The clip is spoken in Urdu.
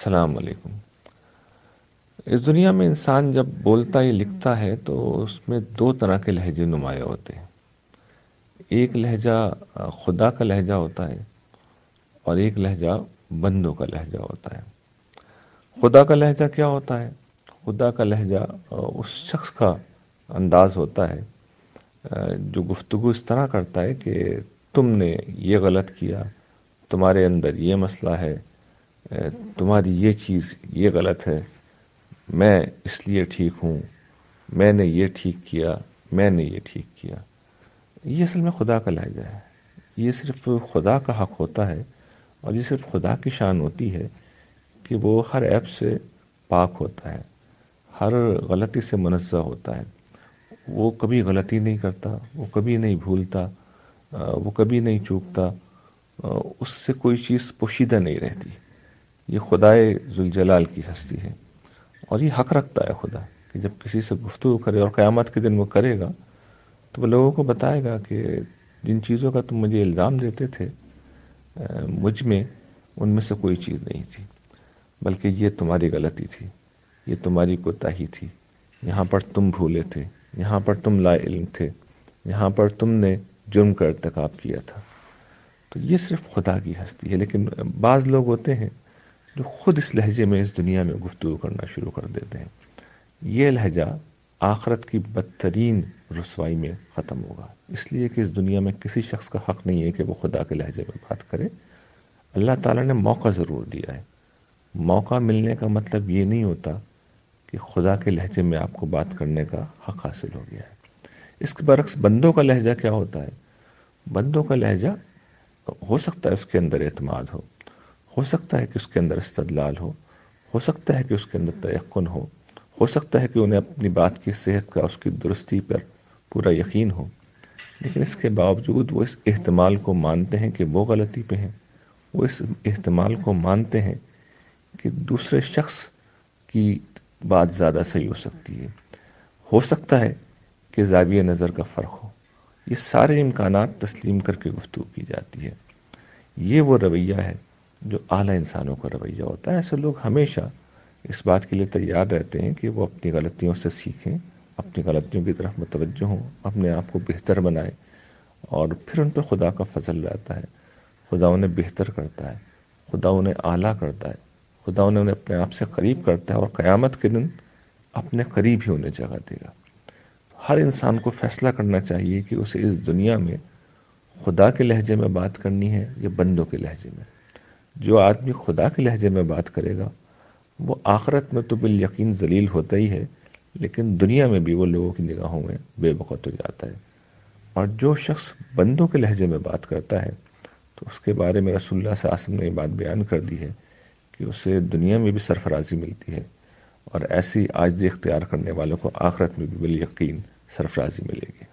السلام علیکم۔ اس دنیا میں انسان جب بولتا یا لکھتا ہے تو اس میں دو طرح کے لہجے نمایاں ہوتے ہیں۔ ایک لہجہ خدا کا لہجہ ہوتا ہے اور ایک لہجہ بندوں کا لہجہ ہوتا ہے۔ خدا کا لہجہ کیا ہوتا ہے؟ خدا کا لہجہ اس شخص کا انداز ہوتا ہے جو گفتگو اس طرح کرتا ہے کہ تم نے یہ غلط کیا، تمہارے اندر یہ مسئلہ ہے، تمہاری یہ چیز یہ غلط ہے، میں اس لیے ٹھیک ہوں، میں نے یہ ٹھیک کیا، میں نے یہ ٹھیک کیا۔ یہ اصل میں خدا کا لہجہ ہے۔ یہ صرف خدا کا حق ہوتا ہے اور یہ صرف خدا کی شان ہوتی ہے کہ وہ ہر عیب سے پاک ہوتا ہے، ہر غلطی سے منزہ ہوتا ہے۔ وہ کبھی غلطی نہیں کرتا، وہ کبھی نہیں بھولتا، وہ کبھی نہیں چوکتا، اس سے کوئی چیز پوشیدہ نہیں رہتی۔ یہ خدائے ذوالجلال کی ہستی ہے اور یہ حق رکھتا ہے خدا کہ جب کسی سے گفتگو کرے، اور قیامت کے دن وہ کرے گا تو وہ لوگوں کو بتائے گا کہ جن چیزوں کا تم مجھے الزام دیتے تھے مجھ میں، ان میں سے کوئی چیز نہیں تھی، بلکہ یہ تمہاری غلطی تھی، یہ تمہاری کوتاہی تھی، یہاں پر تم بھولے تھے، یہاں پر تم لا علم تھے، یہاں پر تم نے جرم کا ارتکاب کیا تھا۔ تو یہ صرف خدا کی ہستی ہے۔ لیکن بعض لوگ ہوتے ہیں جو خود اس لہجے میں اس دنیا میں گفتگو کرنا شروع کر دیتے ہیں۔ یہ لہجہ آخرت کی بدترین رسوائی میں ختم ہوگا، اس لیے کہ اس دنیا میں کسی شخص کا حق نہیں ہے کہ وہ خدا کے لہجے میں بات کرے۔ اللہ تعالیٰ نے موقع ضرور دیا ہے۔ موقع ملنے کا مطلب یہ نہیں ہوتا کہ خدا کے لہجے میں آپ کو بات کرنے کا حق حاصل ہو گیا ہے۔ اس کے برعکس بندوں کا لہجہ کیا ہوتا ہے؟ بندوں کا لہجہ ہو سکتا ہے اس کے اندر اعتماد ہو سکتا ہے کہ اس کے اندر استدلال ہو سکتا ہے کہ اس کے اندر تیقن ہو سکتا ہے کہ انہیں اپنی بات کی صحت کا، اس کی درستی پر پورا یقین ہو، لیکن اس کے باوجود وہ اس احتمال کو مانتے ہیں کہ وہ غلطی پہ ہیں، وہ اس احتمال کو مانتے ہیں کہ دوسرے شخص کی بات زیادہ صحیح ہو سکتا ہے کہ زاویہ نظر کا فرق ہو۔ یہ سارے امکانات تسلیم کر کے گفتگو کی جاتی ہے۔ یہ وہ رویہ ہے جو اعلیٰ انسانوں کا رویہ ہوتا ہے۔ ایسے لوگ ہمیشہ اس بات کے لیے تیار رہتے ہیں کہ وہ اپنی غلطیوں سے سیکھیں، اپنی غلطیوں کی طرف متوجہ ہوں، اپنے آپ کو بہتر بنائیں، اور پھر ان پر خدا کا فضل رہتا ہے۔ خدا انہیں بہتر کرتا ہے، خدا انہیں اعلیٰ کرتا ہے، خدا انہیں اپنے آپ سے قریب کرتا ہے، اور قیامت کے دن اپنے قریب ہی انہیں جگہ دے گا۔ ہر انسان کو فیصلہ کرنا چاہیے کہ اسے اس دنیا میں خدا کے لہجے میں بات کرنی ہے یا بندوں کے لہجے میں۔ جو آدمی خدا کے لہجے میں بات کرے گا وہ آخرت میں تو بالیقین ذلیل ہوتا ہی ہے، لیکن دنیا میں بھی وہ لوگوں کی نگاہوں میں بے وقت ہو جاتا ہے۔ اور جو شخص بندوں کے لہجے میں بات کرتا ہے تو اس کے بارے میں رسول اللہ صلی اللہ علیہ وسلم نے یہ بات بیان کر دی ہے کہ اسے دنیا میں بھی سرفرازی ملتی ہے، اور ایسی عاجزی اختیار کرنے والوں کو آخرت میں بھی بالیقین سرفرازی ملے گی۔